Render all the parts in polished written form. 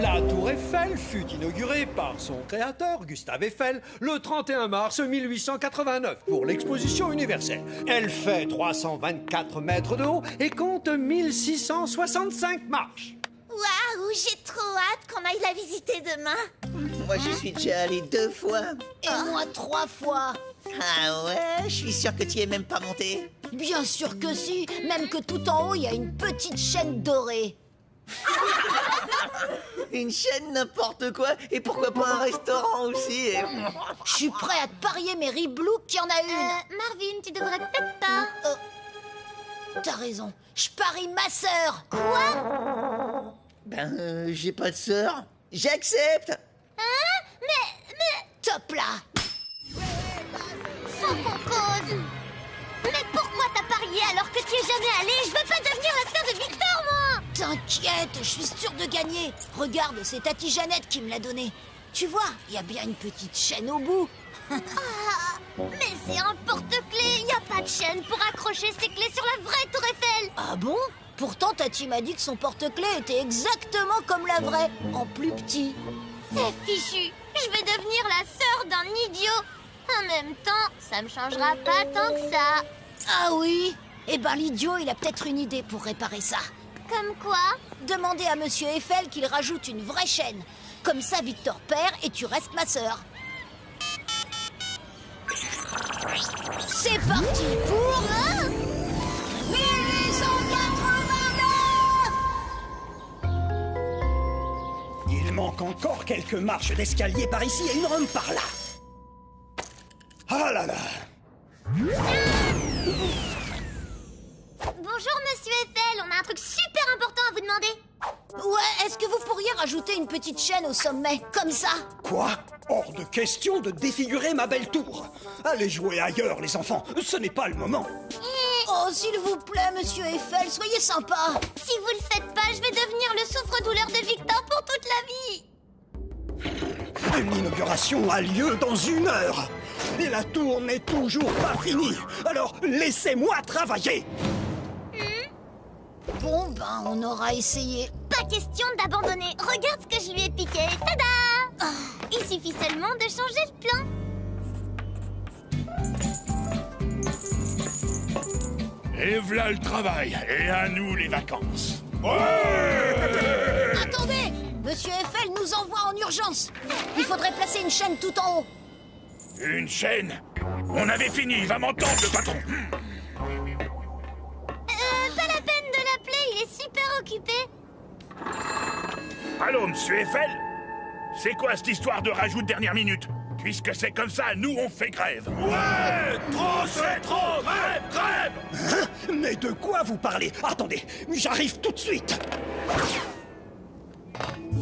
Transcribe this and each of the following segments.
La tour Eiffel fut inaugurée par son créateur, Gustave Eiffel, le 31 mars 1889 pour l'exposition universelle. Elle fait 324 mètres de haut et compte 1665 marches. Waouh, j'ai trop hâte qu'on aille la visiter demain. Moi, j'y suis déjà allé 2 fois. Et moi 3 fois. Ah ouais, je suis sûr que tu y es même pas monté. Bien sûr que si, même que tout en haut, il y a une petite chaîne dorée. Une chaîne, n'importe quoi. Et pourquoi pas un restaurant aussi. Je suis prêt à te parier mes riblouks qu'il y en a une. Marvin, tu devrais peut-être pas. T'as raison, je parie ma sœur. Quoi? Ben, j'ai pas de sœur. J'accepte. Hein? Mais... Top là. Faut qu'on cause. Mais pourquoi t'as parié alors que tu es jamais allé? Je veux pas devenir la sœur de Victor, moi. T'inquiète, je suis sûre de gagner. Regarde, c'est Tati Jeannette qui me l'a donné. Tu vois, il y a bien une petite chaîne au bout. Mais c'est un porte-clés. Y a pas de chaîne pour accrocher ces clés sur la vraie tour Eiffel. Ah bon? Pourtant, Tati m'a dit que son porte-clés était exactement comme la vraie, en plus petit. C'est fichu. Je vais devenir la sœur d'un idiot. En même temps, ça me changera pas tant que ça. Ah oui? Eh ben l'idiot, il a peut-être une idée pour réparer ça. Comme quoi? Demandez à Monsieur Eiffel qu'il rajoute une vraie chaîne. Comme ça, Victor perd et tu restes ma sœur. C'est parti pour... 1889! Il manque encore quelques marches d'escalier par ici et une rampe par là. Ah là là! Bonjour, Monsieur Eiffel. On a un truc super important à vous demander. Ouais, est-ce que vous pourriez rajouter une petite chaîne au sommet, comme ça? Quoi? Hors de question de défigurer ma belle tour. Allez jouer ailleurs, les enfants. Ce n'est pas le moment. Oh, s'il vous plaît, Monsieur Eiffel, soyez sympa. Si vous le faites pas, je vais devenir le souffre-douleur de Victor pour toute la vie. L'inauguration a lieu dans 1 heure. Et la tour n'est toujours pas finie. Alors, laissez-moi travailler. Bon, ben, on aura essayé. Pas question d'abandonner. Regarde ce que je lui ai piqué. Tada! Il suffit seulement de changer le plan. Et voilà le travail, et à nous les vacances. Attendez! Monsieur Eiffel nous envoie en urgence. Il faudrait placer une chaîne tout en haut. Une chaîne? On avait fini, va m'entendre le patron. Pas la peine de l'appeler, il est super occupé. Allô, monsieur Eiffel? C'est quoi cette histoire de rajout de dernière minute? Puisque c'est comme ça, nous on fait grève. Ouais! Trop c'est trop! Grève! Grève! Hein? Mais de quoi vous parlez? Attendez, j'arrive tout de suite.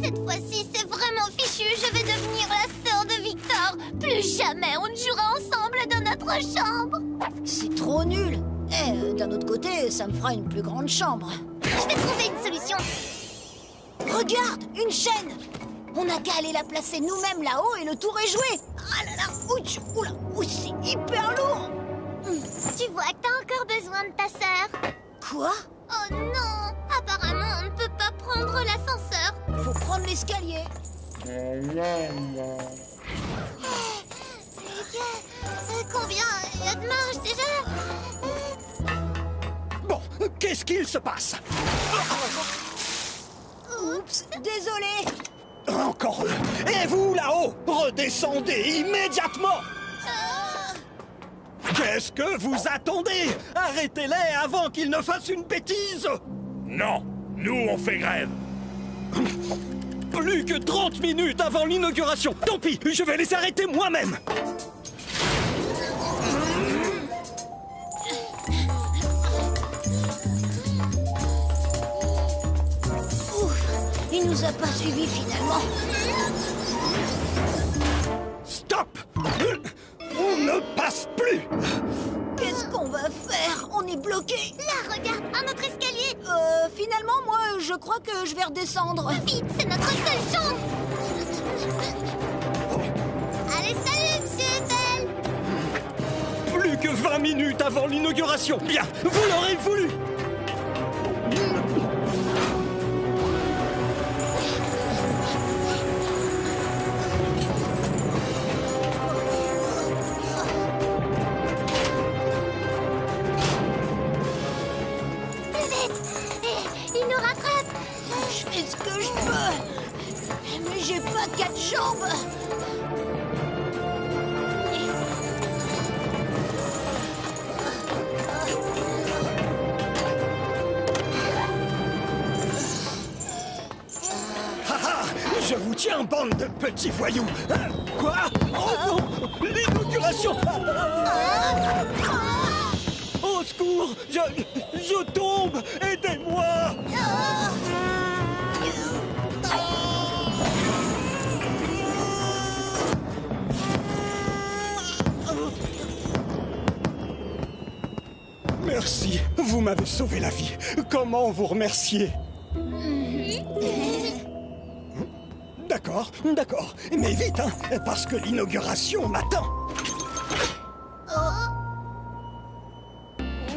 Cette fois-ci, c'est vraiment fichu. Je vais devenir la sœur de Victor. Plus jamais on ne jouera ensemble dans notre chambre. C'est trop nul. Eh, d'un autre côté, ça me fera une plus grande chambre. Je vais trouver une solution. Regarde, une chaîne. On n'a qu'à aller la placer nous-mêmes là-haut et le tour est joué. Ah là là, ouch, oula, ouch, c'est hyper lourd. Tu vois que t'as encore besoin de ta sœur. Quoi? Oh non! Apparemment, on ne peut pas prendre l'ascenseur. Faut prendre l'escalier. Combien il y a de marches déjà? Bon, qu'est-ce qu'il se passe? Oups, désolé. Encore eux. Et vous, là-haut, redescendez immédiatement. Qu'est-ce que vous attendez? Arrêtez-les avant qu'ils ne fassent une bêtise. Non, nous on fait grève. Plus que 30 minutes avant l'inauguration. Tant pis, je vais les arrêter moi-même. Ouf, il nous a pas suivis finalement. Stop! On ne passe plus. Qu'est-ce qu'on va faire? On est bloqué. Là, regarde, un autre escalier. Finalement, moi, je crois que je vais redescendre. Vite, c'est notre seule chance. Allez, salut, monsieur Eiffel. Plus que 20 minutes avant l'inauguration. Bien, vous l'aurez voulu. Est-ce que je peux? Mais j'ai pas 4 jambes. Je vous tiens, bande de petits voyous. Hein? Quoi? Oh non! L'inauguration! Au secours! Je tombe! Aidez-moi! Merci, vous m'avez sauvé la vie. Comment vous remercier? D'accord, mais vite, hein, parce que l'inauguration m'attend.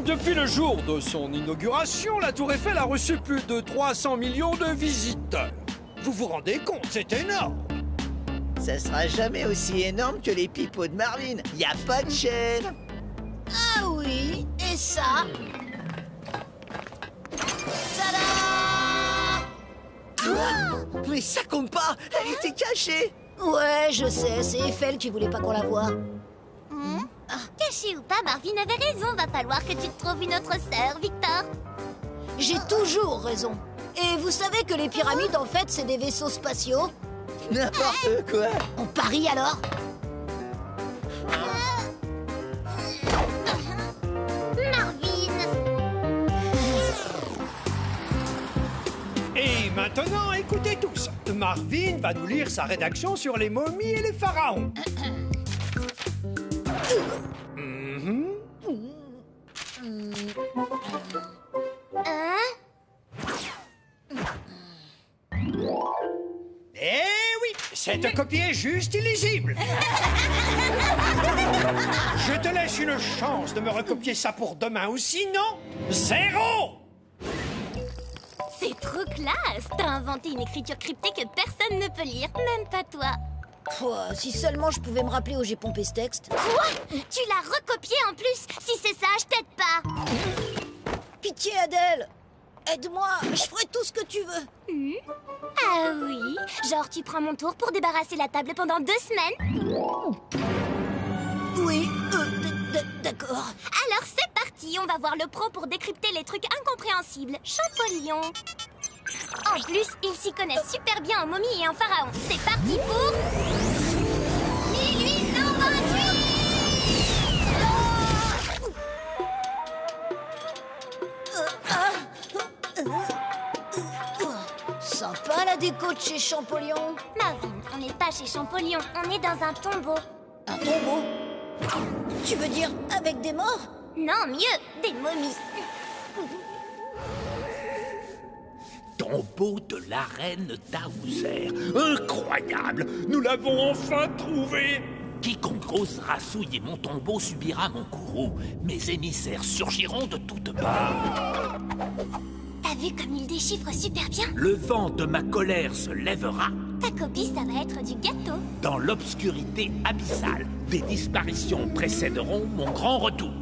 Depuis le jour de son inauguration, la Tour Eiffel a reçu plus de 300 millions de visiteurs. Vous vous rendez compte, c'est énorme. Ça sera jamais aussi énorme que les pipeaux de Marvin. Y a pas de chaîne. Ah oui, et ça? Tada! Mais ça compte pas. Elle était cachée. Ouais, je sais, c'est Eiffel qui voulait pas qu'on la voie. Caché ou pas, Marvin avait raison. Va falloir que tu te trouves une autre sœur, Victor. J'ai toujours raison. Et vous savez que les pyramides, en fait, c'est des vaisseaux spatiaux? N'importe quoi. On parie alors? Marvin. Et maintenant, écoutez tous. Marvin va nous lire sa rédaction sur les momies et les pharaons. Eh oui, cette copie est juste illisible. Je te laisse une chance de me recopier ça pour demain ou sinon, 0. C'est trop classe. T'as inventé une écriture cryptée que personne ne peut lire, même pas toi. Pouah, si seulement je pouvais me rappeler où j'ai pompé ce texte. Quoi? Tu l'as recopié en plus? Si c'est ça, je t'aide pas. Pitié, Adèle. Aide-moi, je ferai tout ce que tu veux. Ah oui? Genre tu prends mon tour pour débarrasser la table pendant 2 semaines? Oui, d'accord. Alors c'est parti, on va voir le pro pour décrypter les trucs incompréhensibles. Champollion. En plus, il s'y connaît super bien en momie et en pharaon. C'est parti pour... 1828! Sympa la déco de chez Champollion. Marvin, on n'est pas chez Champollion, on est dans un tombeau. Un tombeau? Tu veux dire avec des morts? Non, mieux, des momies. Tombeau de la reine Taouser. Incroyable! Nous l'avons enfin trouvé! Quiconque osera souiller mon tombeau subira mon courroux. Mes émissaires surgiront de toutes parts. T'as vu comme il déchiffre super bien? Le vent de ma colère se lèvera. Ta copie, ça va être du gâteau. Dans l'obscurité abyssale, des disparitions précéderont mon grand retour.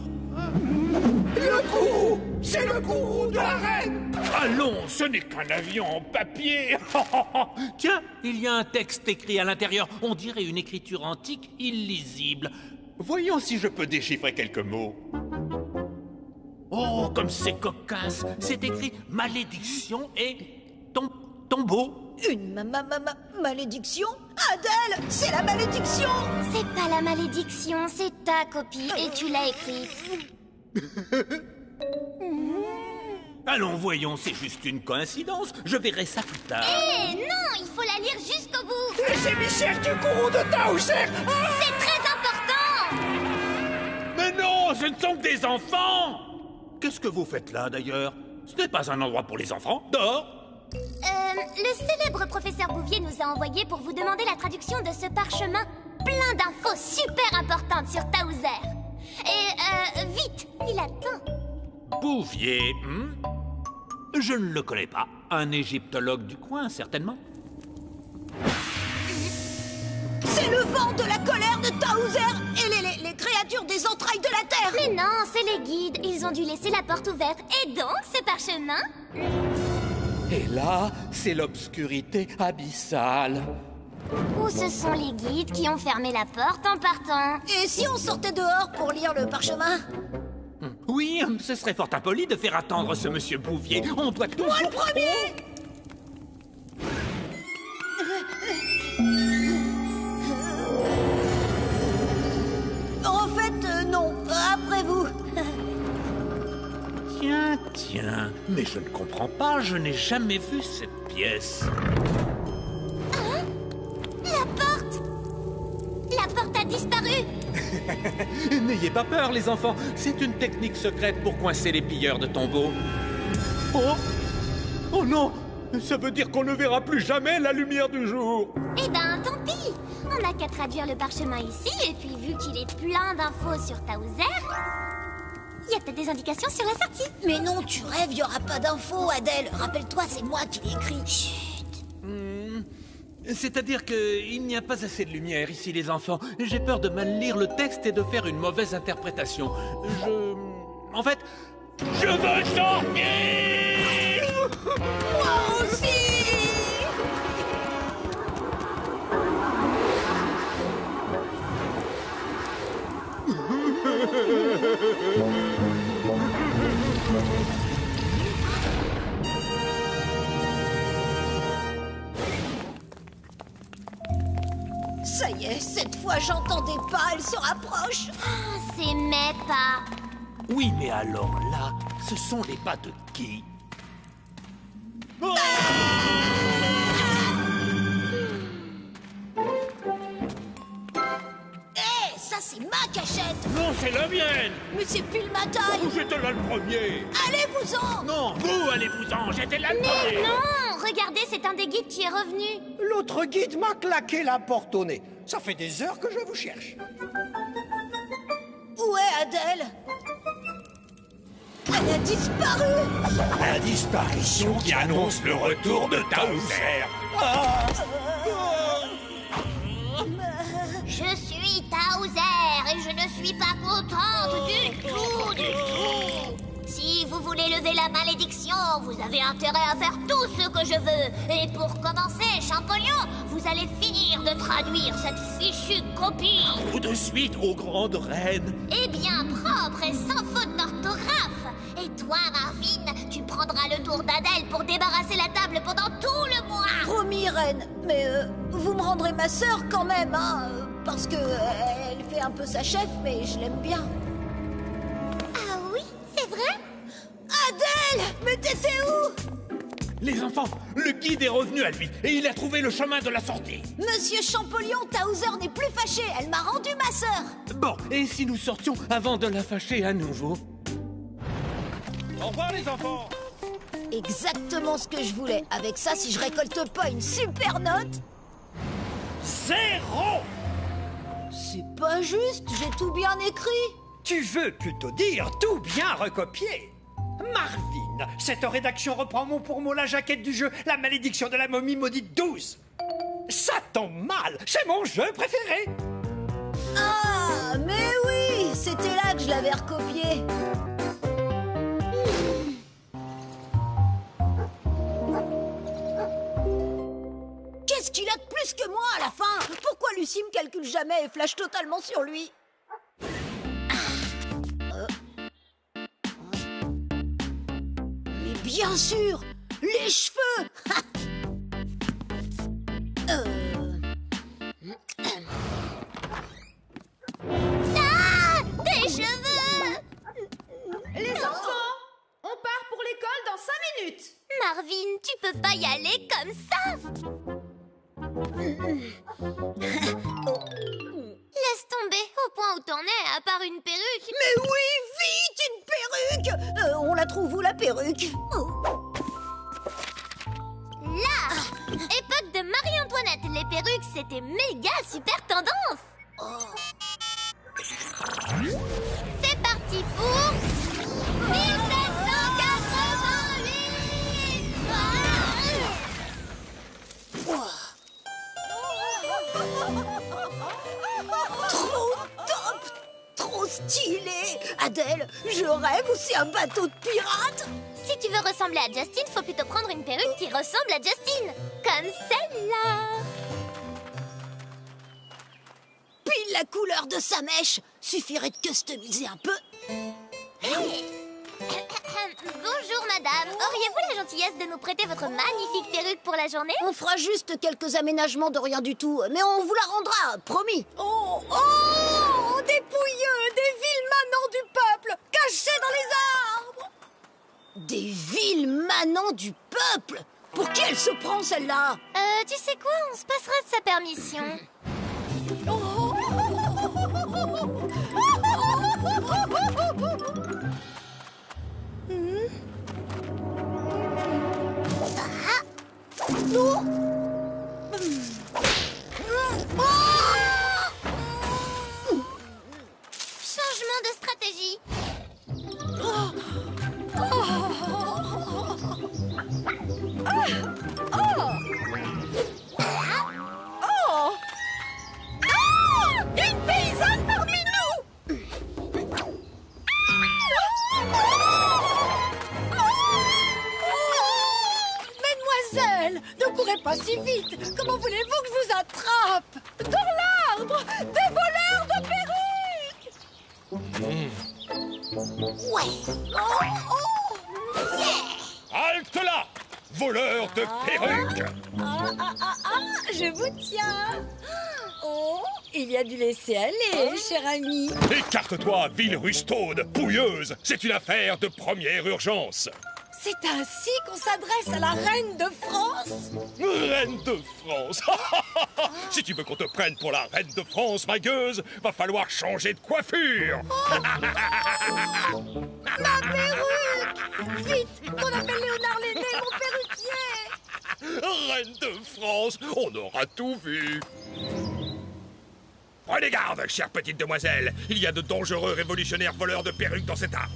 Le courroux! C'est le courroux de la reine! Allons, ce n'est qu'un avion en papier. Tiens, il y a un texte écrit à l'intérieur. On dirait une écriture antique illisible. Voyons si je peux déchiffrer quelques mots. Oh, comme c'est cocasse! C'est écrit malédiction et tombeau. Une malédiction? Adèle, c'est la malédiction! C'est pas la malédiction, c'est ta copie et tu l'as écrite. Allons, voyons, c'est juste une coïncidence. Je verrai ça plus tard. Eh non, il faut la lire jusqu'au bout. Les émissaires du courroux de Taouser. C'est très important. Mais non, ce ne sont que des enfants! Qu'est-ce que vous faites là, d'ailleurs? Ce n'est pas un endroit pour les enfants. Dehors! Le célèbre professeur Bouvier nous a envoyé pour vous demander la traduction de ce parchemin. Plein d'infos super importantes sur Taouser. Et vite, il attend. Bouvier, Je ne le connais pas. Un égyptologue du coin, certainement. C'est le vent de la colère de Taouser et les créatures des entrailles de la terre. Mais non, c'est les guides. Ils ont dû laisser la porte ouverte. Et donc, ce parchemin? Et là, c'est l'obscurité abyssale. Ou ce sont les guides qui ont fermé la porte en partant? Et si on sortait dehors pour lire le parchemin? Oui, ce serait fort impoli de faire attendre ce monsieur Bouvier. On doit toujours... Moi le premier! En fait, non. Après vous. Tiens, mais je ne comprends pas, je n'ai jamais vu cette pièce. La porte! La porte a disparu! N'ayez pas peur, les enfants, c'est une technique secrète pour coincer les pilleurs de tombeaux. Oh non! Ça veut dire qu'on ne verra plus jamais la lumière du jour! Eh ben, tant pis! On n'a qu'à traduire le parchemin ici, et puis vu qu'il est plein d'infos sur Taouzer, il y a peut-être des indications sur la sortie. Mais non, tu rêves, il n'y aura pas d'infos, Adèle. Rappelle-toi, c'est moi qui l'ai écrit. Chut! C'est-à-dire qu'il n'y a pas assez de lumière ici, les enfants. J'ai peur de mal lire le texte et de faire une mauvaise interprétation. En fait, je veux sortir! Moi aussi! Ça y est, cette fois j'entends des pas, elle se rapproche. Ah, c'est mes pas. Oui, mais alors là, ce sont les pas de qui? Hé, ça c'est ma cachette. Non, c'est la mienne! Mais c'est pile ma taille. J'étais là le premier! Allez-vous-en. Non, vous allez-vous-en, j'étais là le Mais premier! non! Regardez, c'est un des guides qui est revenu. L'autre guide m'a claqué la porte au nez. Ça fait des heures que je vous cherche. Où est Adèle? Elle a disparu. La disparition qui annonce le retour de Taouzer. Je suis Taouzer et je ne suis pas contente du tout. Si vous voulez lever la malédiction, vous avez intérêt à faire tout ce que je veux. Et pour commencer, Champollion, vous allez finir de traduire cette fichue copie. Tout de suite, ô grande reine! Eh bien, propre et sans faute d'orthographe. Et toi, Marvin, tu prendras le tour d'Adèle pour débarrasser la table pendant tout le mois. Promis, reine. Mais vous me rendrez ma sœur quand même, hein, parce que elle fait un peu sa chef, mais je l'aime bien. Ah oui, c'est vrai? Adèle, mais t'étais où? Les enfants, le guide est revenu à lui et il a trouvé le chemin de la sortie. Monsieur Champollion, Taouzer n'est plus fâché. Elle m'a rendu ma sœur. Bon, et si nous sortions avant de la fâcher à nouveau? Au revoir, les enfants! Exactement ce que je voulais. Avec ça, si je récolte pas une super note... 0! C'est pas juste, j'ai tout bien écrit. Tu veux plutôt dire tout bien recopié. Marvin, cette rédaction reprend mot pour mot la jaquette du jeu La malédiction de la momie maudite 12. Ça tombe mal, c'est mon jeu préféré. Ah, mais oui, c'était là que je l'avais recopié. Qu'est-ce qu'il a de plus que moi à la fin? Pourquoi Lucie me calcule jamais et flash totalement sur lui? Mais bien sûr, les cheveux. Ah! Des cheveux! Les enfants, on part pour l'école dans 5 minutes. Marvin, tu peux pas y aller comme ça! Laisse tomber, au point où t'en es, à part une perruque. Mais oui, vite, une perruque. On la trouve où, la perruque? Là! Époque de Marie-Antoinette, les perruques, c'était méga super tendance! C'est parti pour... 1788! Trop top, trop stylé. Adèle, je rêve ou c'est un bateau de pirate? Si tu veux ressembler à Justine, faut plutôt prendre une perruque qui ressemble à Justine. Comme celle-là. Pile la couleur de sa mèche. Suffirait de customiser un peu. Bonjour madame, auriez-vous la gentillesse de nous prêter votre magnifique perruque pour la journée? On fera juste quelques aménagements de rien du tout, mais on vous la rendra, promis. Oh, oh, des pouilleux, des villes manants du peuple, cachés dans les arbres. Des villes manants du peuple? Pour qui elle se prend, celle-là? Tu sais quoi, on se passera de sa permission. Changement de stratégie. Une paysanne parmi nous! Mademoiselle, ne courez pas si vite. Comment voulez-vous que je vous attrape? Dans l'arbre, des voleurs de perruques! Ouais. Halte là, voleur de perruques! Je vous tiens. Oh, il y a du laisser-aller, cher ami. Écarte-toi, ville rustaude, pouilleuse! C'est une affaire de première urgence! C'est ainsi qu'on s'adresse à la reine de France? Reine de France! Si tu veux qu'on te prenne pour la reine de France, ma gueuse, va falloir changer de coiffure! Ma perruque! Vite, qu'on appelle Léonard l'aîné, mon perruquier! Reine de France, on aura tout vu! Prenez garde, chère petite demoiselle, il y a de dangereux révolutionnaires voleurs de perruques dans cet arbre.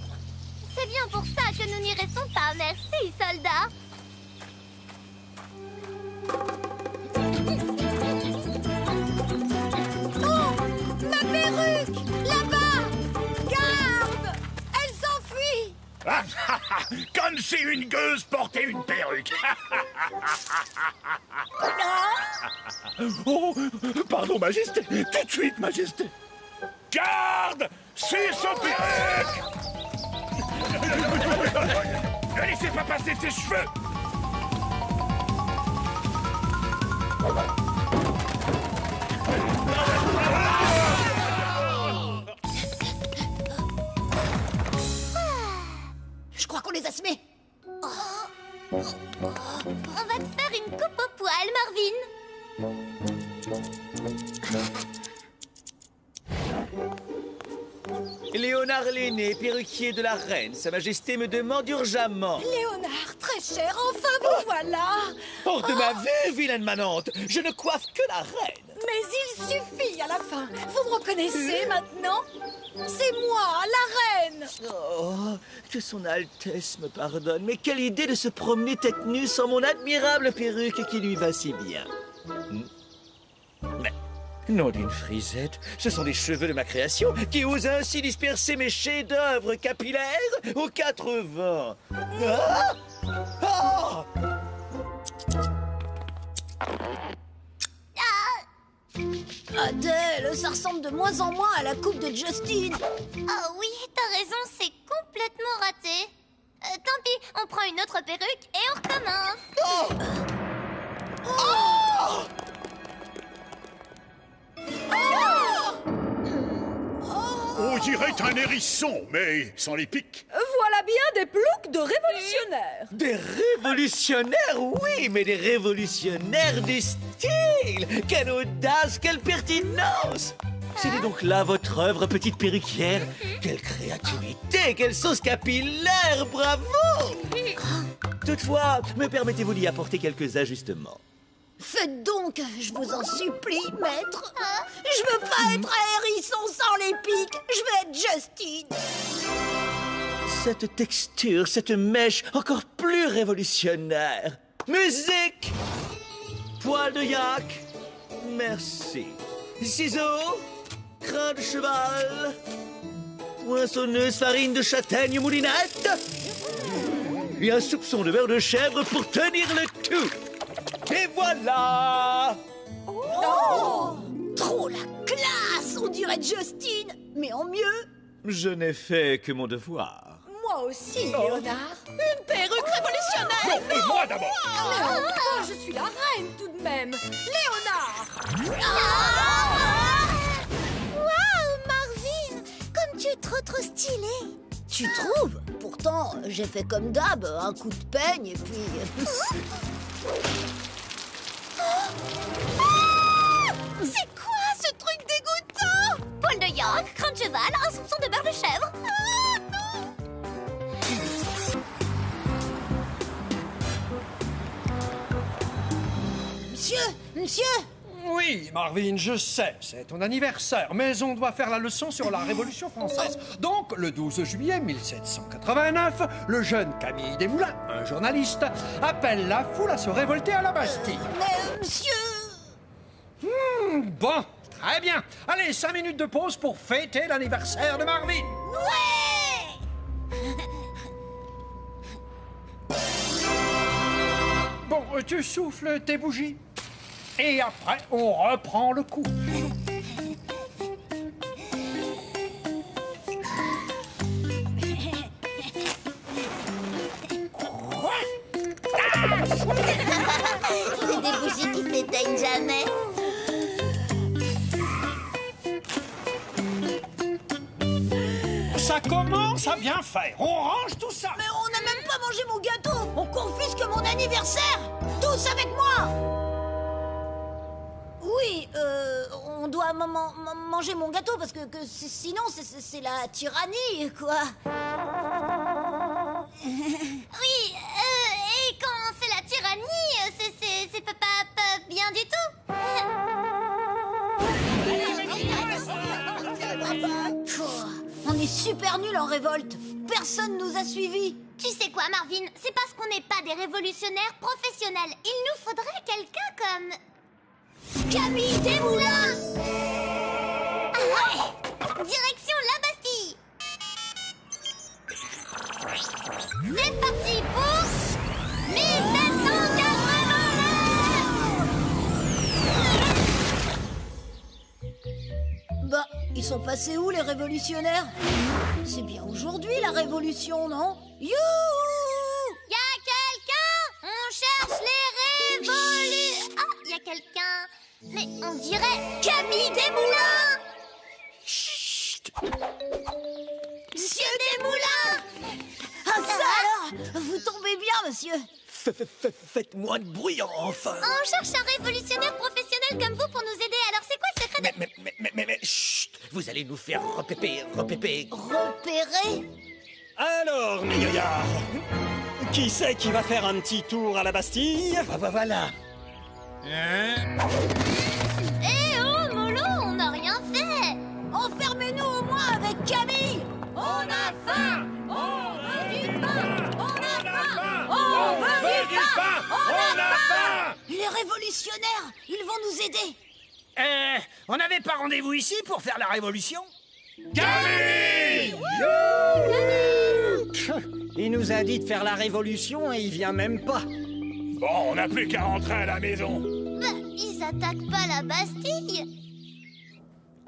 C'est bien pour ça que nous n'y restons pas. Merci, soldat. Oh, ma perruque! Là-bas! Garde! Elle s'enfuit! Comme si une gueuse portait une perruque! Oh, pardon, Majesté, tout de suite, Majesté! Garde! C'est ce perruque! Ne laissez pas passer ses cheveux! Je crois qu'on les a semés. On va te faire une coupe au poil, Marvin. Léonard l'aîné, perruquier de la reine. Sa Majesté me demande urgemment. Léonard, très cher, enfin vous voilà! Hors de ma vue, vilaine manante. Je ne coiffe que la reine. Mais il suffit à la fin. Vous me reconnaissez maintenant? C'est moi, la reine! Oh, que son Altesse me pardonne, mais quelle idée de se promener tête nue sans mon admirable perruque qui lui va si bien. Mais, nom d'une frisette, ce sont les cheveux de ma création qui osent ainsi disperser mes chefs-d'œuvre capillaires aux quatre vents. Ah! Ah! Adèle, ça ressemble de moins en moins à la coupe de Justine. Oh oui, t'as raison, c'est complètement raté. Tant pis, on prend une autre perruque et on recommence. On dirait un hérisson, mais sans les pics. Voilà bien des ploucs de révolutionnaires. Des révolutionnaires, oui, mais des révolutionnaires du style. Quelle audace, quelle pertinence. C'était donc là votre œuvre, petite perruquière. Quelle créativité, quelle sauce capillaire, bravo. Toutefois, me permettez-vous d'y apporter quelques ajustements? Faites donc, je vous en supplie, maître. Je veux pas être un hérisson sans les pics. Je veux être Justine. Cette texture, cette mèche encore plus révolutionnaire. Musique! Poil de yak. Merci. Ciseaux, crin de cheval, poinçonneuse farine de châtaigne moulinette. et un soupçon de beurre de chèvre pour tenir le tout. Et voilà! Trop la classe, on dirait Justine, mais en mieux. Je n'ai fait que mon devoir. Moi aussi, Léonard. Une perruque révolutionnaire. Non, et moi d'abord! Oh, je suis la reine tout de même. Léonard. Waouh, Marvin! Comme tu es trop stylé! Tu trouves? Pourtant, j'ai fait comme d'hab, un coup de peigne et puis... C'est quoi ce truc dégoûtant? Poil de York, crâne de cheval, un soupçon de beurre de chèvre. Ah, non! Monsieur! Oui, Marvin, je sais, c'est ton anniversaire, mais on doit faire la leçon sur la Révolution française. Donc, le 12 juillet 1789, le jeune Camille Desmoulins, un journaliste, appelle la foule à se révolter à la Bastille. Mais monsieur... Bon, très bien. Allez, 5 minutes de pause pour fêter l'anniversaire de Marvin. Bon, tu souffles tes bougies. Et après, on reprend le coup. C'est des bougies qui s'éteignent jamais. Ça commence à bien faire. On range tout ça. Mais on n'a même pas mangé mon gâteau. On confisque mon anniversaire. Tous avec moi. Oui, on doit manger mon gâteau parce que sinon c'est la tyrannie, quoi. Oui, et quand c'est la tyrannie, c'est pas bien du tout. On est super nuls en révolte. Personne nous a suivis. Tu sais quoi, Marvin? C'est parce qu'on n'est pas des révolutionnaires professionnels. Il nous faudrait quelqu'un comme... Camille Desmoulins. Ah ouais! Direction la Bastille. C'est parti pour 1789. Bah, ils sont passés où les révolutionnaires? C'est bien aujourd'hui la révolution, non? Youhou! Y a quelqu'un? On cherche les révolus. Ah, y a quelqu'un. Mais on dirait Camille Desmoulins. Chut! Monsieur Desmoulins. Ah ça alors? Vous tombez bien, monsieur. Faites moins de bruit, enfin! On cherche un révolutionnaire professionnel comme vous pour nous aider. Alors c'est quoi le secret de... Mais, chut! Vous allez nous faire repéper. Repéré? Alors, mes gaillards, qui c'est qui va faire un petit tour à la Bastille? Voilà! Eh oh, mollo, on n'a rien fait. Enfermez-nous au moins avec Camille. On a faim. On veut du pain. On a faim. On veut du pain. On a faim. Les révolutionnaires, ils vont nous aider. On n'avait pas rendez-vous ici pour faire la révolution? Camille! Il nous a dit de faire la révolution et il vient même pas. Bon, on n'a plus qu'à rentrer à la maison. Bah, ils attaquent pas la Bastille.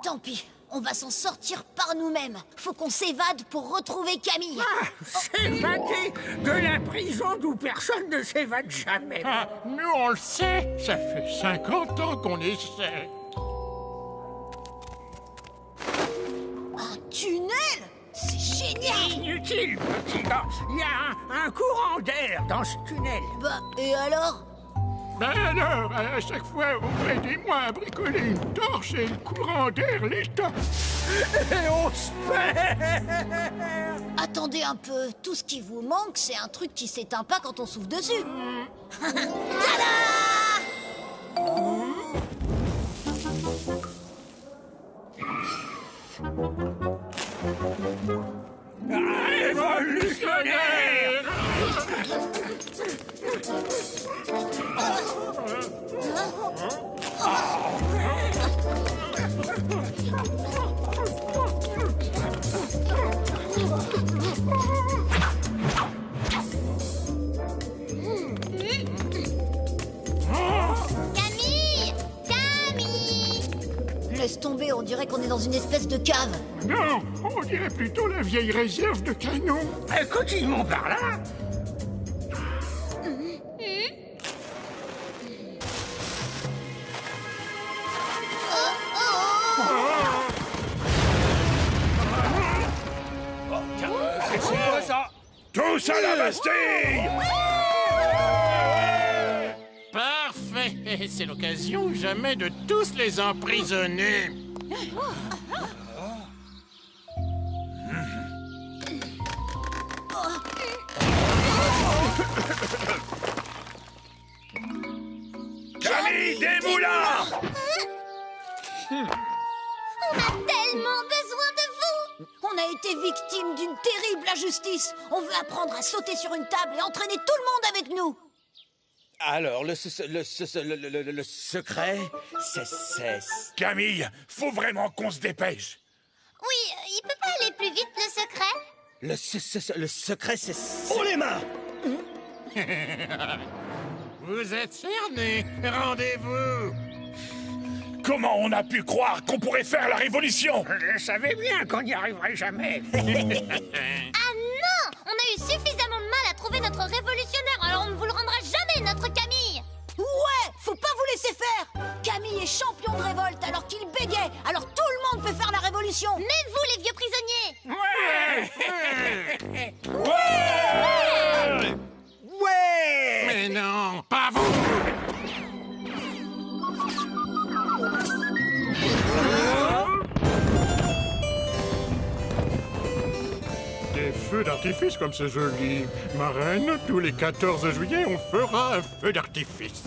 Tant pis, on va s'en sortir par nous-mêmes. Faut qu'on s'évade pour retrouver Camille. S'évader de la prison d'où personne ne s'évade jamais. Nous, on le sait. Ça fait 50 ans qu'on essaie. Un tunnel? C'est génial. Inutile, petit gars. Il y a un courant d'air dans ce tunnel. Bah, et alors? Ben alors, à chaque fois, vous aidez-moi à bricoler une torche et le courant d'air l'éteint. Et on se perd. Attendez un peu, tout ce qui vous manque, c'est un truc qui s'éteint pas quand on souffle dessus. Tada! Révolutionnaire! Laisse tomber, on dirait qu'on est dans une espèce de cave. Non, on dirait plutôt la vieille réserve de canon. Continuons par là. C'est quoi ça? Tous à la Bastille! Parfait. C'est l'occasion ou jamais de tous les emprisonner. Camille Desmoulins! On a tellement besoin de vous! On a été victime d'une terrible injustice. On veut apprendre à sauter sur une table et entraîner tout le monde avec nous. Alors, le secret, c'est... Camille, faut vraiment qu'on se dépêche. Oui, il peut pas aller plus vite, le secret? Le secret, c'est... Oh les mains! Vous êtes cernés. Rendez-vous. Comment on a pu croire qu'on pourrait faire la révolution? Je savais bien qu'on n'y arriverait jamais. Ah non! On a eu suffisamment de mal à trouver notre révolutionnaire, alors on ne vous le rendra jamais, notre Camille! Ouais, faut pas vous laisser faire. Camille est champion de révolte alors qu'il bégait. Alors tout le monde peut faire la révolution. Même vous, les vieux prisonniers! Ouais! Ouais! Mais non, pas vous. Des feux d'artifice comme c'est joli. Ma reine, tous les 14 juillet, on fera un feu d'artifice.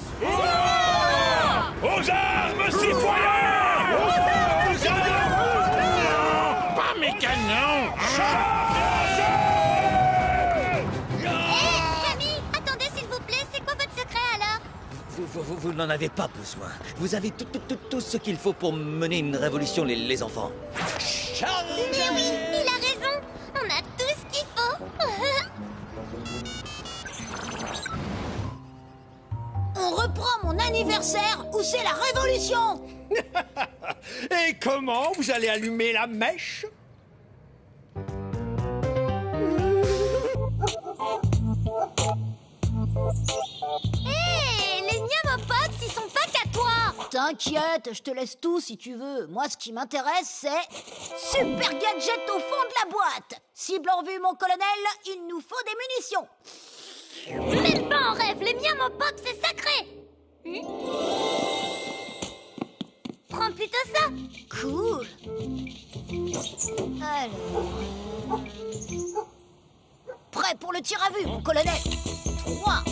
Aux armes, citoyens! Aux armes! Pas mes canons. Camille, attendez s'il vous plaît, c'est quoi votre secret alors? Vous n'en avez pas besoin. Vous avez tout ce qu'il faut pour mener une révolution, les enfants. Mais oui, il a raison! On a tout ce qu'il faut! On reprend mon anniversaire où c'est la révolution. Et comment vous allez allumer la mèche? Hé, les Niamopops, ils sont pas qu'à toi! T'inquiète, je te laisse tout si tu veux. Moi, ce qui m'intéresse, c'est... Super gadget au fond de la boîte. Cible en vue, mon colonel, il nous faut des munitions. Même pas en rêve, les Niamopops, c'est sacré! Prends plutôt ça! Cool. Alors... Prêt pour le tir à vue, mon colonel. 3,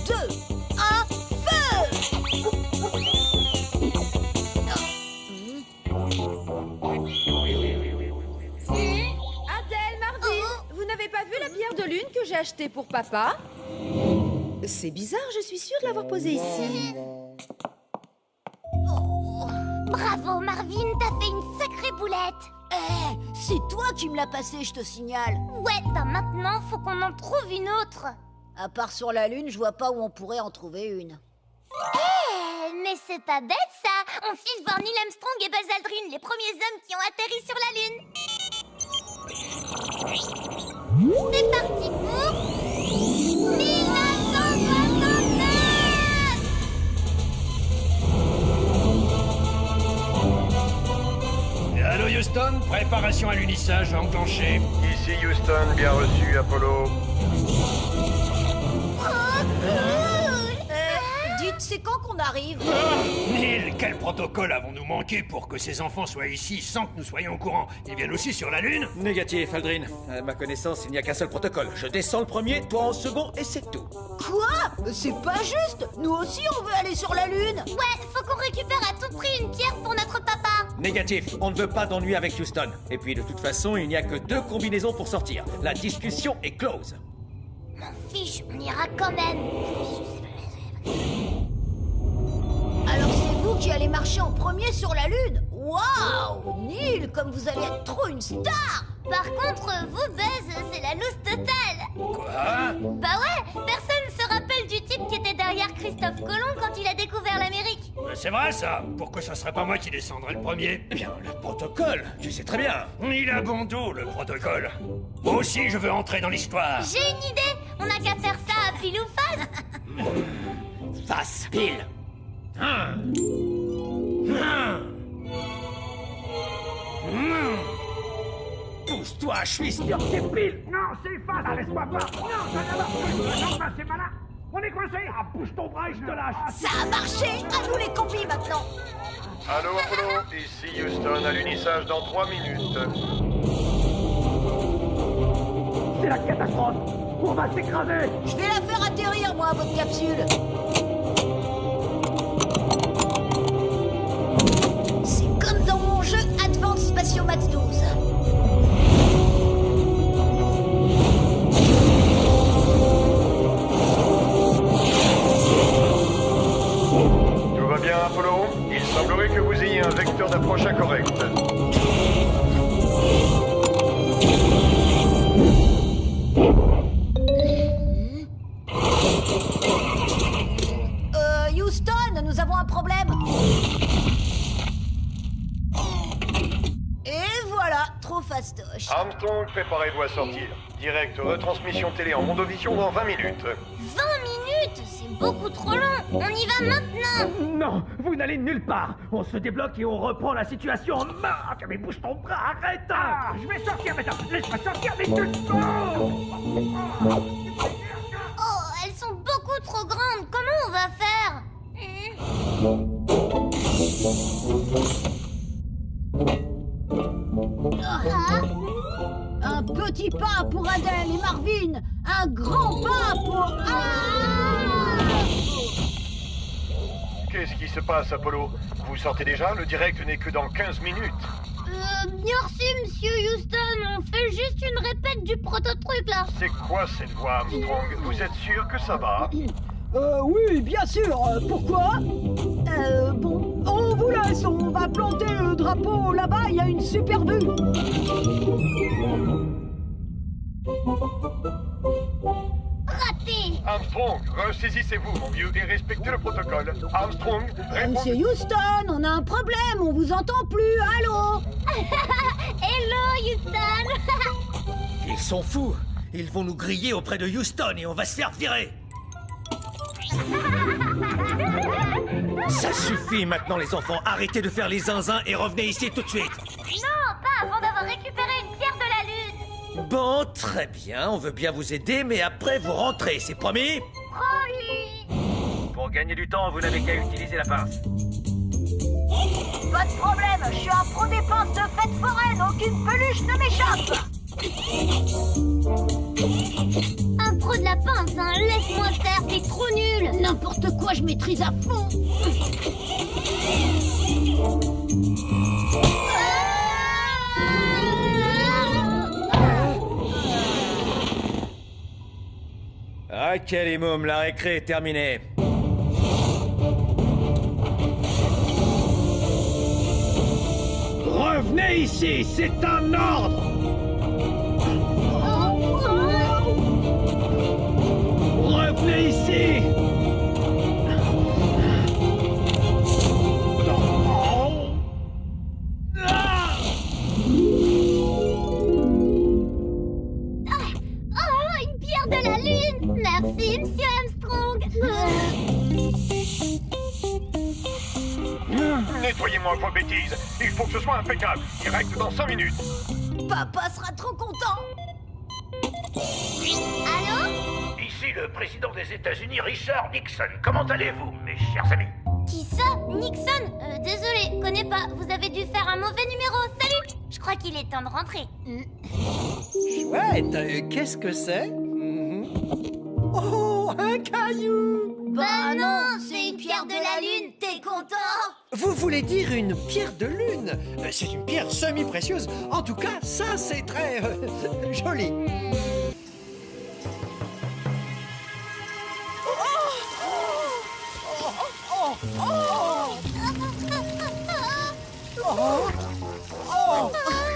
2, 1, feu! Adèle, Marvin, vous n'avez pas vu la pierre de lune que j'ai achetée pour papa? C'est bizarre, je suis sûre de l'avoir posée ici. Bravo, Marvin, t'as fait une sacrée boulette! C'est toi qui me l'as passé, je te signale. Ouais, bah maintenant, faut qu'on en trouve une autre. À part sur la Lune, je vois pas où on pourrait en trouver une. Mais c'est pas bête, ça! On file voir Neil Armstrong et Buzz Aldrin, les premiers hommes qui ont atterri sur la Lune. C'est parti pour... 1969! Allô Houston, préparation à l'unissage enclenchée. Ici Houston, bien reçu, Apollo. Dites, c'est quand qu'on arrive? Neil, quel protocole avons-nous manqué pour que ces enfants soient ici sans que nous soyons au courant? Ils viennent aussi sur la Lune? Négatif, Aldrin. À ma connaissance, il n'y a qu'un seul protocole. Je descends le premier, toi en second, et c'est tout. Quoi? C'est pas juste. Nous aussi, on veut aller sur la Lune. Ouais, faut qu'on récupère à tout prix une pierre pour notre papa. Négatif, on ne veut pas d'ennui avec Houston. Et puis, de toute façon, il n'y a que 2 combinaisons pour sortir. La discussion est close. M'en fiche, on ira quand même. Alors c'est vous qui allez marcher en premier sur la Lune? Waouh! Neil, comme vous allez être trop une star! Par contre, vous, Buzz, c'est la loose totale. Quoi? Bah ouais, personne se rappelle du type qui était derrière Christophe Colomb quand il a découvert l'Amérique. C'est vrai ça? Pourquoi ça serait pas moi qui descendrais le premier? Eh bien, le protocole, tu sais très bien. Il a bon dos, le protocole. Moi aussi, je veux entrer dans l'histoire. J'ai une idée. On n'a qu'à faire ça à pile ou face. Face, pile. Pousse-toi, je suis sûr que c'est pile. Non, c'est face, laisse-moi pas. Non, ça n'a pas. Non, ça c'est malin. On est coincé. Ah, bouge ton bras et je te lâche. Ça a marché. À nous les combis maintenant. Allô Apollo, ici Houston à l'unissage dans 3 minutes. C'est la catastrophe. On va s'écraser. Je vais la faire atterrir, moi, votre capsule. C'est comme dans mon jeu Advance Spatiomax 12. Tout va bien Apollo? Il semblerait que vous ayez un vecteur d'approche incorrect. Houston, nous avons un problème. Et voilà, trop fastoche. Armstrong, préparez-vous à sortir. Direct retransmission télé en mondovision dans 20 minutes. 20 minutes? C'est beaucoup trop long. On y va maintenant. Non, vous n'allez nulle part. On se débloque et on reprend la situation en main. Mais bouge ton bras, arrête. Ah, je vais sortir maintenant. Laisse-moi sortir, mais tu... Oh, elles sont beaucoup trop grandes. Comment on va faire? Un petit pas pour Adèle et Marvin. Un grand pas pour... Qu'est-ce qui se passe Apollo? Vous sortez déjà? Le direct n'est que dans 15 minutes. Merci, monsieur Houston. On fait juste une répète du proto-truc, là. C'est quoi cette voix Armstrong? Vous êtes sûr que ça va? Oui, bien sûr. Pourquoi? Bon... On vous laisse, on va planter le drapeau là-bas, il y a une super vue. Raté. Armstrong, ressaisissez-vous mon vieux et respectez le protocole. Armstrong, répondez. Monsieur Houston, on a un problème, on vous entend plus, allô? Hello, Houston. Ils sont fous. Ils vont nous griller auprès de Houston et on va se faire virer. Ça suffit maintenant les enfants, arrêtez de faire les zinzins et revenez ici tout de suite. Non, pas avant d'avoir récupéré une pierre de la lune. Bon, très bien, on veut bien vous aider, mais après vous rentrez, c'est promis? Promis. Pour gagner du temps, vous n'avez qu'à utiliser la pince. Pas de problème, je suis un pro des pinces de fête foraine, aucune peluche ne m'échappe. Un pro de la pince, hein. Laisse-moi faire, t'es trop nul. N'importe quoi, je maîtrise à fond. Ok les mômes, la récré est terminée. Revenez ici, c'est un ordre. Revenez ici. Une pierre de la lune. Merci, monsieur Armstrong. Nettoyez-moi vos bêtises. Il faut que ce soit impeccable. Direct dans 5 minutes. Papa sera trop content. Allô? Ici le président des États-Unis, Richard Nixon. Comment allez-vous, mes chers amis? Qui ça? Nixon? Désolé, connais pas. Vous avez dû faire un mauvais numéro. Salut. Je crois qu'il est temps de rentrer. Chouette, qu'est-ce que c'est? Oh, un caillou! Bah non, c'est une pierre de la lune. T'es content? Vous voulez dire une pierre de lune? C'est une pierre semi-précieuse. En tout cas, ça, c'est très joli.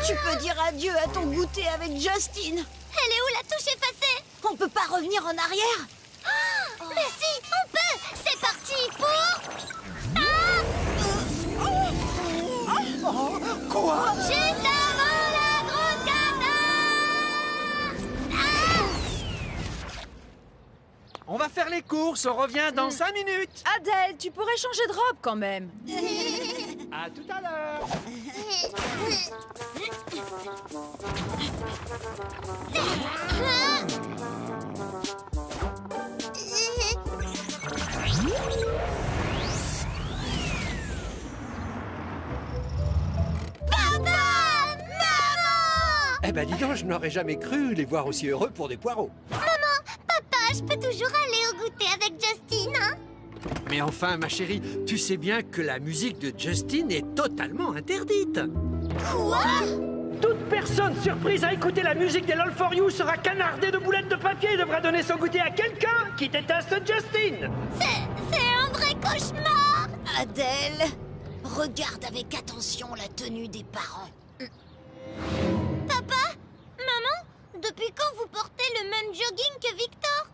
Tu peux dire adieu à ton goûter avec Justin. Elle est où la touche effacée? On peut pas revenir en arrière? Mais si, on peut. C'est parti pour... course, on revient dans 5 minutes. Adèle, tu pourrais changer de robe quand même. À tout à l'heure. Eh ben dis donc, je n'aurais jamais cru les voir aussi heureux pour des poireaux. Maman, papa, je peux toujours aller au goûter avec Justine, hein? Mais enfin, ma chérie, tu sais bien que la musique de Justine est totalement interdite. Quoi? Toute personne surprise à écouter la musique des LOL for You sera canardée de boulettes de papier et devra donner son goûter à quelqu'un qui déteste Justine. C'est un vrai cauchemar! Adèle, regarde avec attention la tenue des parents. Papa? Maman? Depuis quand vous portez le même jogging que Victor?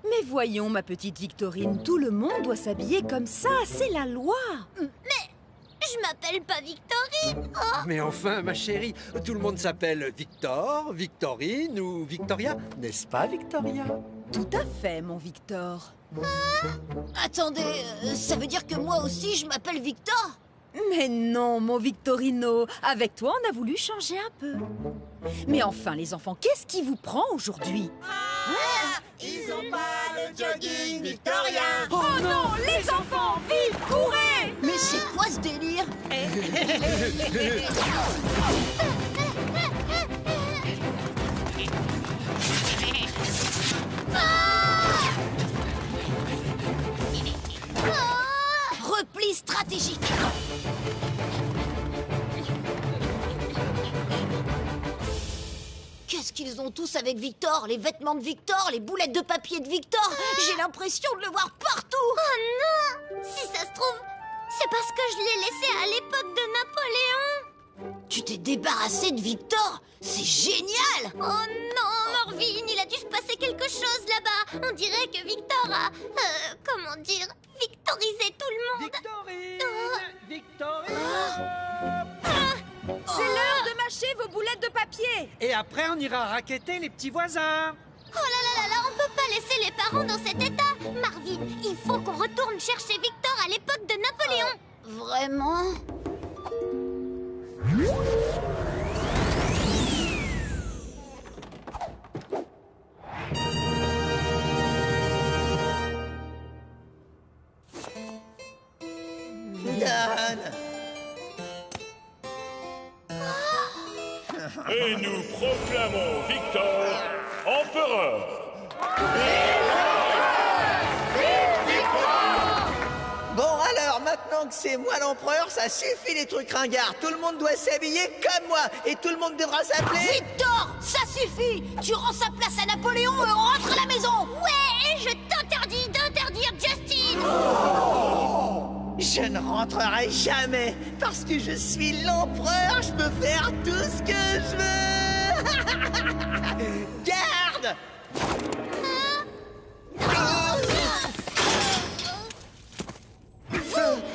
Mais voyons, ma petite Victorine, tout le monde doit s'habiller comme ça, c'est la loi. Mais je m'appelle pas Victorine! Oh. Mais enfin, ma chérie, tout le monde s'appelle Victor, Victorine ou Victoria, n'est-ce pas, Victoria? Tout à fait, mon Victor. Attendez, ça veut dire que moi aussi je m'appelle Victor? Mais non, mon Victorino, avec toi on a voulu changer un peu. Mais enfin, les enfants, qu'est-ce qui vous prend aujourd'hui? Ils ont pas le jogging victorien. Oh non, les enfants, vite, courez! Mais c'est quoi ce délire? Repli stratégique. Qu'est-ce qu'ils ont tous avec Victor? Les vêtements de Victor, les boulettes de papier de Victor. J'ai l'impression de le voir partout. Oh non! Si ça se trouve, c'est parce que je l'ai laissé à l'époque de Napoléon. Tu t'es débarrassé de Victor? C'est génial! Oh non, Morvine, il a dû se passer quelque chose là-bas. On dirait que Victor a... comment dire? Victorisé tout le monde. Victorine! Victorine! C'est l'heure de mâcher vos boulettes de papier. Et après, on ira racketter les petits voisins. Oh là là là là, on peut pas laisser les parents dans cet état. Marvin, il faut qu'on retourne chercher Victor à l'époque de Napoléon. Vraiment? Et nous proclamons Victor empereur. Bon alors, maintenant que c'est moi l'empereur, ça suffit les trucs ringards. Tout le monde doit s'habiller comme moi et tout le monde devra s'appeler... Victor, ça suffit! Tu rends sa place à Napoléon et on rentre à la maison! Ouais, et je t'interdis d'interdire Justine! Je ne rentrerai jamais parce que je suis l'empereur, je peux faire tout ce que je veux. Garde!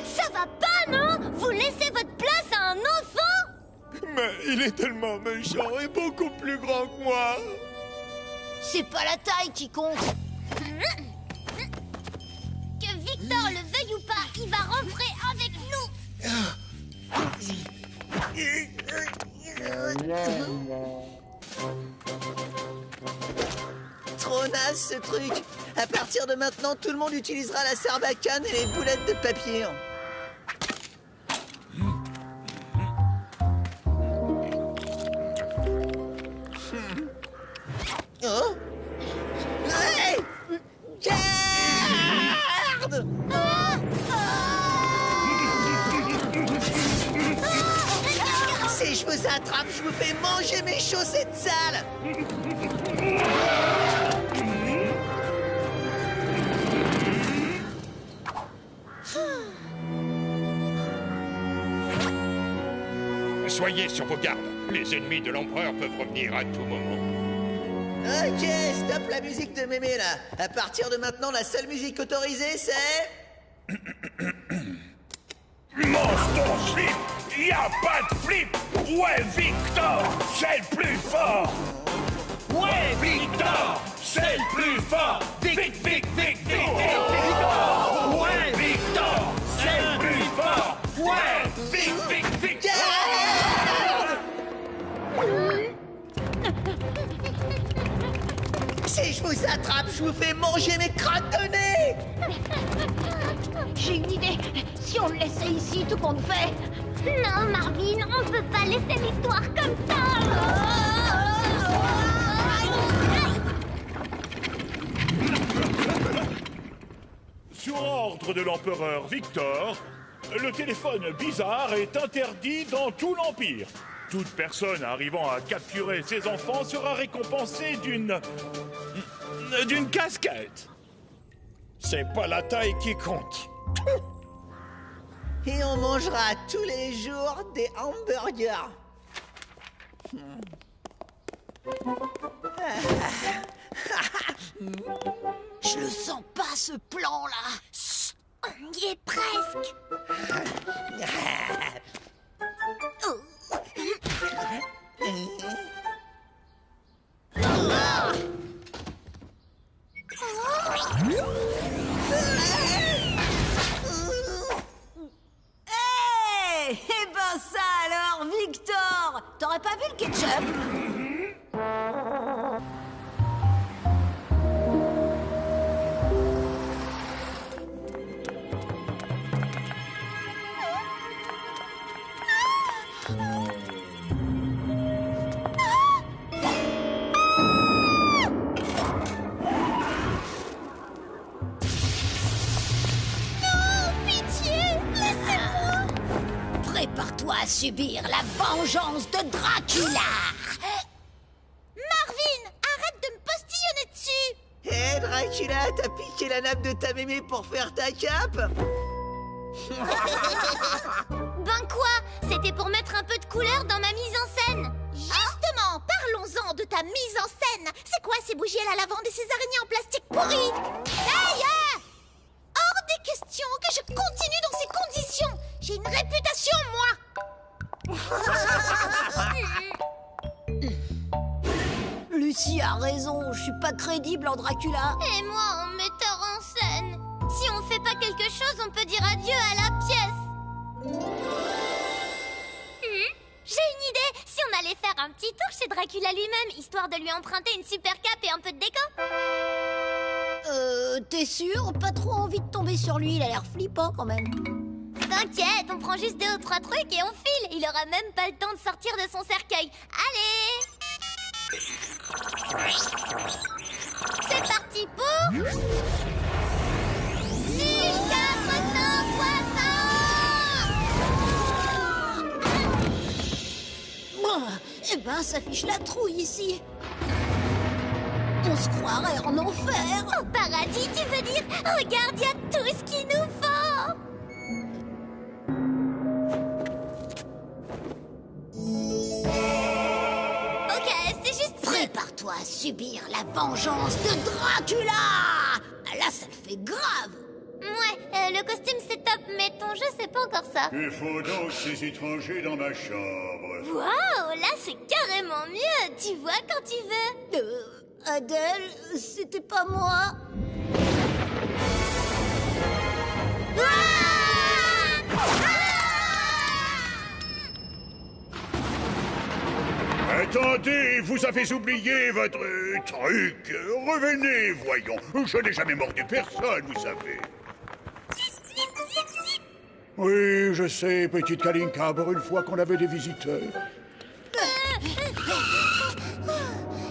Ça va pas, non? Vous laissez votre place à un enfant? Mais il est tellement méchant et beaucoup plus grand que moi. C'est pas la taille qui compte. Que Victor le veuille ou pas, il va rentrer avec nous. Trop naze ce truc. À partir de maintenant, tout le monde utilisera la sarbacane et les boulettes de papier. Oh! Hey! Garde! Si je vous attrape, je vous fais manger mes chaussettes sales! Soyez sur vos gardes. Les ennemis de l'empereur peuvent revenir à tout moment. Ok, stop la musique de mémé là. À partir de maintenant, la seule musique autorisée, c'est... Mange ton slip! Y a pas de flip! Ouais, Victor, c'est le plus fort! Ouais, Victor, c'est le plus fort! Vic, Vic, Vic, Vic, Vic! vous fais manger mes crottes de nez! J'ai une idée. Si on le laissait ici, tout compte fait. Non, Marvin, on peut pas laisser l'histoire comme ça. Sur ordre de l'empereur Victor, le téléphone bizarre est interdit dans tout l'Empire. Toute personne arrivant à capturer ses enfants sera récompensée d'une casquette. C'est pas la taille qui compte. Et on mangera tous les jours des hamburgers. Je le sens pas, ce plan-là. Chut, on y est presque. Oh. Hey, eh ben ça alors, Victor! T'aurais pas vu le ketchup? Prépare-toi à subir la vengeance de Dracula! Marvin, arrête de me postillonner dessus! Hé, Dracula, t'as piqué la nappe de ta mémé pour faire ta cape? Ben quoi? C'était pour mettre un peu de couleur dans ma mise en scène. Justement, parlons-en de ta mise en scène. C'est quoi ces bougies à la lavande et ces araignées en plastique pourri? Hey, hors des questions que je continue dans ces conditions. J'ai une réputation, moi. Lucie a raison, je suis pas crédible en Dracula. Et moi en metteur en scène. Si on fait pas quelque chose, on peut dire adieu à la pièce. J'ai une idée. Si on allait faire un petit tour chez Dracula lui-même, histoire de lui emprunter une super cape et un peu de déco. T'es sûr? Pas trop envie de tomber sur lui, il a l'air flippant quand même. T'inquiète, on prend juste 2 ou 3 trucs et on file. Il aura même pas le temps de sortir de son cercueil. Allez! C'est parti pour... 1460! Eh ben, ça fiche la trouille ici. On se croirait en enfer. Au paradis, tu veux dire? Regarde, y a tout ce qu'il nous faut. Ok, c'est juste... Prépare-toi à subir la vengeance de Dracula. Là, ça le fait grave. Ouais, le costume c'est top, mais ton jeu c'est pas encore ça. Il faut donc ces étrangers dans ma chambre. Waouh, là c'est carrément mieux. Tu vois quand tu veux. Adèle, c'était pas moi. Attendez, vous avez oublié votre truc. Revenez, voyons. Je n'ai jamais mordu personne, vous savez. Oui, je sais, petite Kalinka, pour une fois qu'on avait des visiteurs.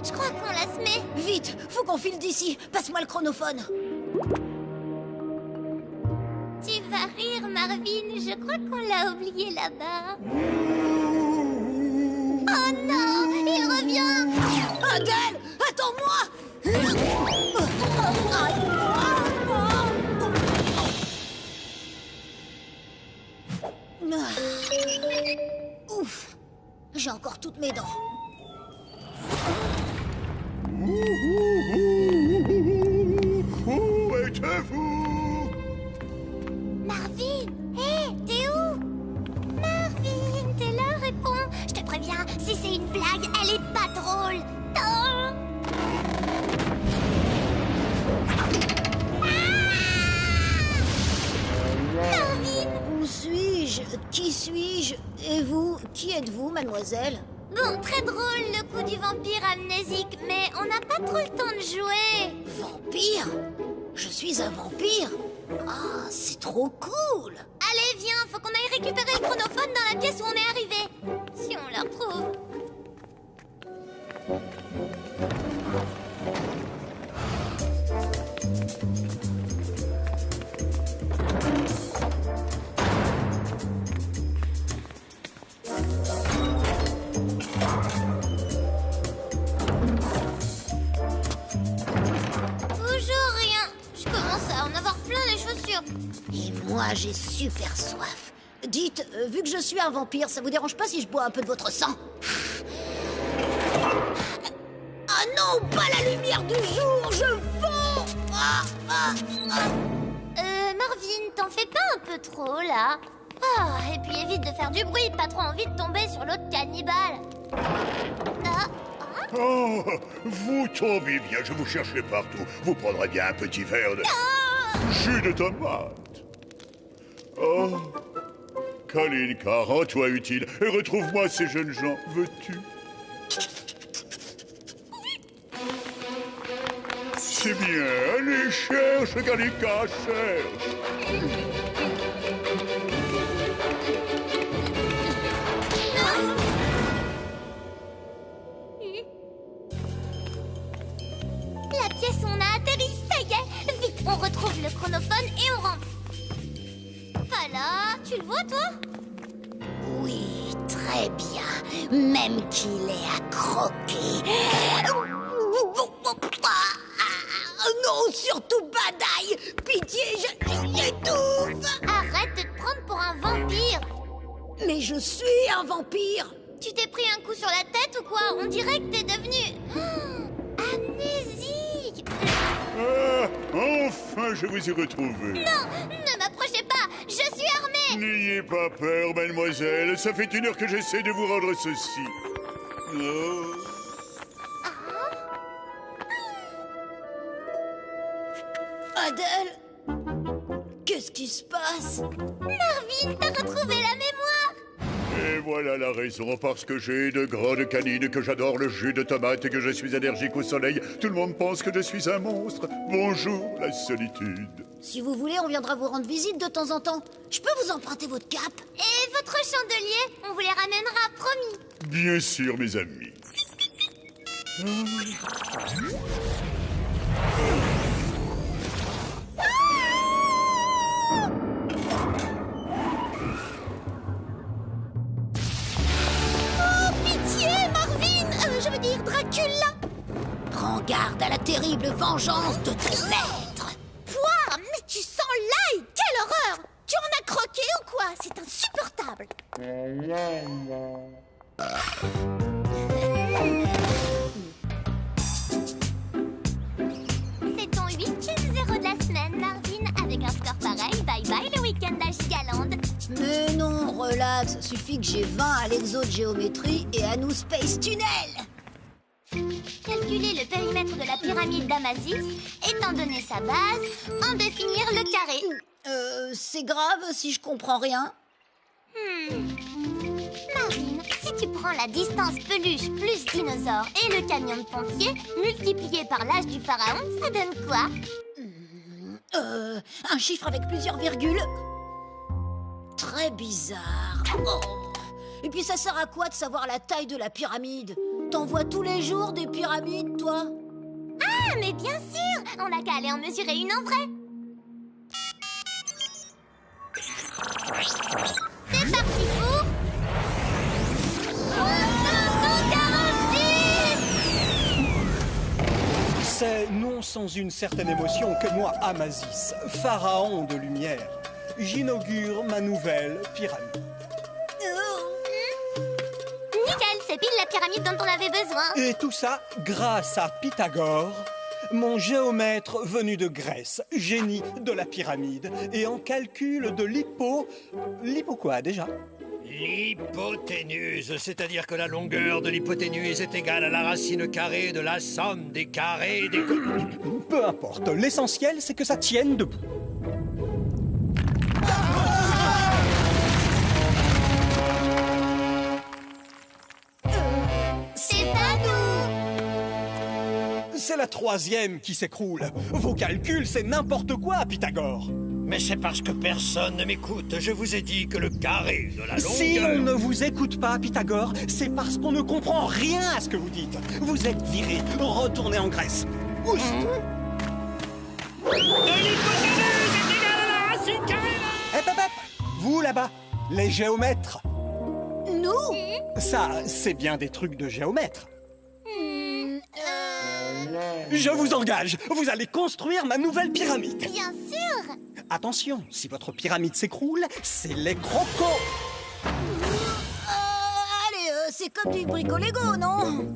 Je crois qu'on la se met. Vite, faut qu'on file d'ici. Passe-moi le chronophone. Tu vas rire, Marvin. Je crois qu'on l'a oublié là-bas. Oh non, il revient. Adèle, attends-moi. Ouf, j'ai encore toutes mes dents. Où êtes-vous? Marvin, hé, t'es où? Marvin, t'es là, réponds. Je te préviens, si c'est une blague, elle est pas drôle. Oh. Marvin! Où suis-je? Qui suis-je? Et vous? Qui êtes-vous, mademoiselle? Bon, très drôle le coup du vampire amnésique, mais on n'a pas trop le temps de jouer. Vampire? Je suis un vampire? Ah, c'est trop cool! Allez, viens, faut qu'on aille récupérer le chronophone dans la pièce où on est arrivé. Si on le retrouve. Toujours rien. Je commence à en avoir plein les chaussures. Et moi, j'ai super soif. Dites, vu que je suis un vampire, ça vous dérange pas si je bois un peu de votre sang? Ah non, pas la lumière du jour, je fonds! Marvin, t'en fais pas un peu trop, là? Ah, et puis évite de faire du bruit, pas trop envie de tomber sur l'autre cannibale. Oh, vous tombez bien, je vous cherchais partout. Vous prendrez bien un petit verre de jus de tomate. Oh, Kalinka, rends-toi utile et retrouve-moi ces jeunes gens, veux-tu? C'est bien, allez, cherche, Kalinka, cherche. La pièce où on a atterri, ça y est. Vite, on retrouve le chronophone et on rentre. Voilà, tu le vois, toi? Oui, très bien. Même qu'il est à croquer. Non, surtout pas d'ail. Pitié, j'étouffe. Arrête de te prendre pour un vampire. Mais je suis un vampire. Tu t'es pris un coup sur la tête ou quoi? On dirait que t'es devenu... amnésique. Ah, enfin, je vous ai retrouvé. Non, ne m'approchez pas. Je suis armée. N'ayez pas peur, mademoiselle. Ça fait 1 heure que j'essaie de vous rendre ceci. Oh. Adèle, qu'est-ce qui se passe? Marvin, t'as retrouvé la mémoire. Et voilà la raison, parce que j'ai de grandes canines, que j'adore le jus de tomate et que je suis allergique au soleil. Tout le monde pense que je suis un monstre. Bonjour, la solitude. Si vous voulez, on viendra vous rendre visite de temps en temps. Je peux vous emprunter votre cape? Et votre chandelier, on vous les ramènera, promis. Bien sûr, mes amis. Je veux dire Dracula. Prends garde à la terrible vengeance de ton maître. Poire, mais tu sens l'ail. Quelle horreur. Tu en as croqué ou quoi? C'est insupportable. C'est ton 8e 0 de la semaine, Marvin. Avec un score pareil, bye bye le week-end à Gigaland. Mais non, relax. Suffit que j'ai 20 à l'exo de géométrie et à nous Space Tunnel. Calculer le périmètre de la pyramide d'Amasis, étant donné sa base, en définir le carré. C'est grave si je comprends rien. Marvin, si tu prends la distance peluche plus dinosaure et le camion de pompier, multiplié par l'âge du pharaon, ça donne quoi? Un chiffre avec plusieurs virgules. Très bizarre. Oh. Et puis ça sert à quoi de savoir la taille de la pyramide? T'en vois tous les jours des pyramides, toi? Ah, mais bien sûr! On n'a qu'à aller en mesurer une en vrai. C'est parti pour... 546! C'est non sans une certaine émotion que moi, Amasis, pharaon de lumière, j'inaugure ma nouvelle pyramide. Nickel, c'est pile la pyramide dont on avait besoin. Et tout ça grâce à Pythagore, mon géomètre venu de Grèce, génie de la pyramide, et en calcul de l'hypo quoi déjà? L'hypoténuse, c'est-à-dire que la longueur de l'hypoténuse est égale à la racine carrée de la somme des carrés des... Peu importe, l'essentiel c'est que ça tienne debout. la troisième qui s'écroule. Vos calculs, c'est n'importe quoi, Pythagore. Mais c'est parce que personne ne m'écoute. Je vous ai dit que le carré de la longueur... Si on ne vous écoute pas, Pythagore, c'est parce qu'on ne comprend rien à ce que vous dites. Vous êtes viré. Retournez en Grèce. Ouch. Vous, là-bas, les géomètres. Nous? Ça, c'est bien des trucs de géomètres. Je vous engage, vous allez construire ma nouvelle pyramide. Bien sûr. Attention, si votre pyramide s'écroule, c'est les crocos. Allez, c'est comme du bricolego, non?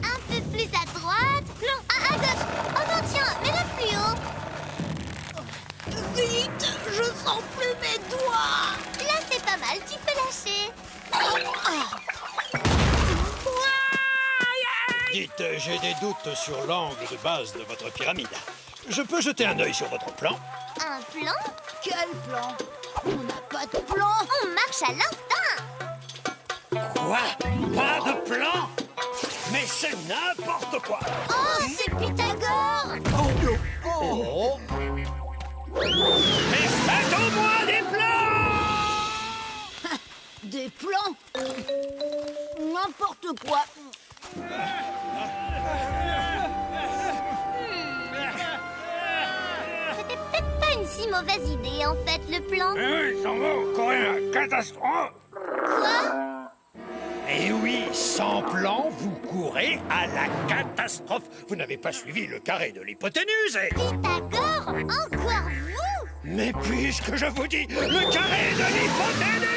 Un peu plus à droite. Non, à gauche. Oh non, tiens, mets-le plus haut. Vite, je sens plus mes doigts. Là, c'est pas mal, tu peux lâcher. Dites, j'ai des doutes sur l'angle de base de votre pyramide. Je peux jeter un œil sur votre plan? Un plan? Quel plan? On n'a pas de plan. On marche à l'instinct. Quoi? Pas de plan? Mais c'est n'importe quoi! Oh, c'est Pythagore! Oh. Mais faites au moins des plans! Des plans? N'importe quoi. C'était peut-être pas une si mauvaise idée, en fait, le plan. Ils s'en vont courir à catastrophe. Quoi? Eh oui, sans plan, vous courez à la catastrophe. Vous n'avez pas suivi le carré de l'hypoténuse et... Pythagore, encore vous? Mais puisque je vous dis le carré de l'hypoténuse!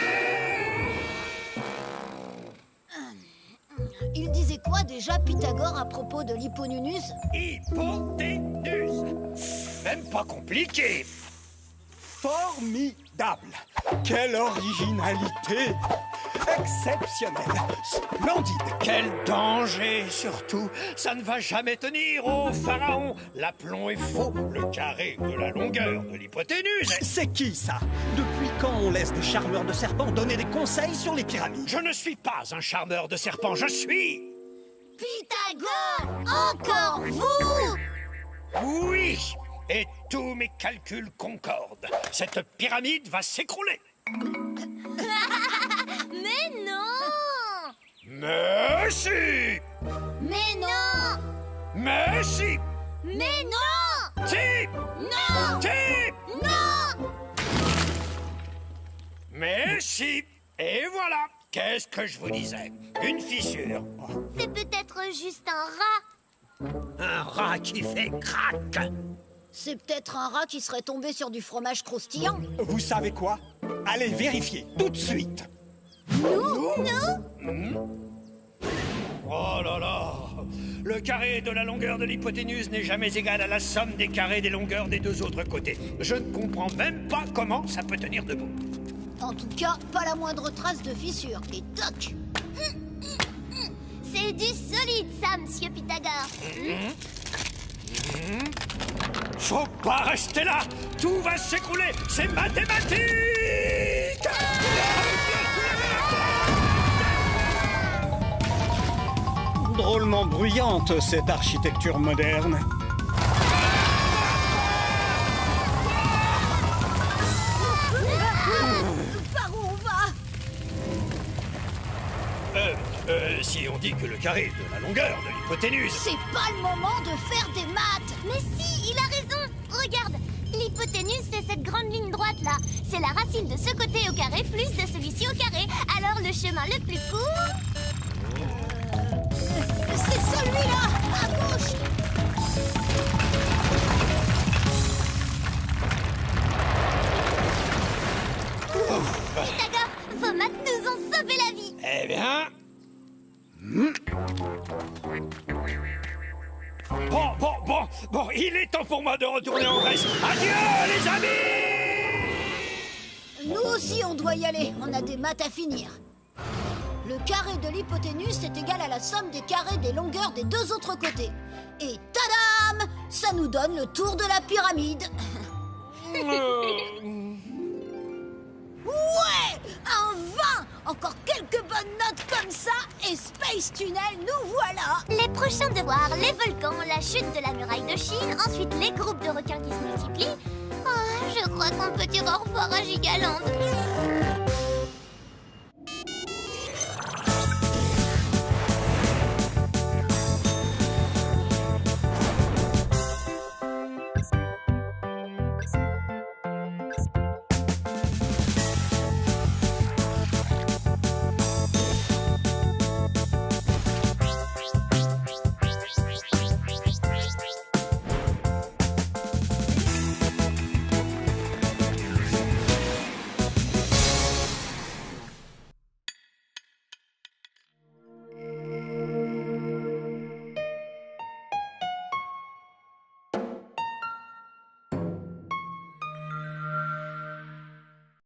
Il disait quoi déjà, Pythagore, à propos de l'hyponunus? Hypoténuse! Même pas compliqué. Formidable. Quelle originalité. Exceptionnel. Splendide. Quel danger, surtout. Ça ne va jamais tenir, ô pharaon. L'aplomb est faux. Le carré de la longueur de l'hypoténuse. C'est qui, ça? Depuis quand on laisse des charmeurs de serpents donner des conseils sur les pyramides? Je ne suis pas un charmeur de serpents, je suis... Pythagore, encore vous? Oui. Et tous mes calculs concordent. Cette pyramide va s'écrouler. Mais non! Mais si! Mais non! Mais si! Mais non! Si! Non! Si! Non! Mais si! Et voilà! Qu'est-ce que je vous disais? Une fissure. C'est peut-être juste un rat. Un rat qui fait crac! C'est peut-être un rat qui serait tombé sur du fromage croustillant. Vous savez quoi? Allez vérifier, tout de suite. Nous? Oh là là! Le carré de la longueur de l'hypoténuse n'est jamais égal à la somme des carrés des longueurs des deux autres côtés. Je ne comprends même pas comment ça peut tenir debout. En tout cas, pas la moindre trace de fissure. Et toc! C'est du solide, ça, monsieur Pythagore. Faut pas rester là! Tout va s'écrouler! C'est mathématique! Drôlement bruyante, cette architecture moderne. Par où on va? Si on dit que le carré de la longueur de l'hypoténuse... C'est pas le moment de faire des maths! Mais si, il a raison. Regarde, l'hypoténuse, c'est cette grande ligne droite-là. C'est la racine de ce côté au carré plus de celui-ci au carré. Alors le chemin le plus court... C'est celui-là! À gauche! Pythagore, vos maths nous ont sauvé la vie. Eh bien... Bon, il est temps pour moi de retourner en Grèce. Adieu, les amis! Nous aussi, on doit y aller. On a des maths à finir. Le carré de l'hypoténuse est égal à la somme des carrés des longueurs des deux autres côtés. Et tadam! Ça nous donne le tour de la pyramide. Ouais! Un 20! Encore quelques bonnes notes comme ça, et Space Tunnel, nous voilà. Les prochains devoirs, les volcans, la chute de la muraille de Chine, ensuite les groupes de requins qui se multiplient. Oh, je crois qu'on peut dire au revoir à Gigalande.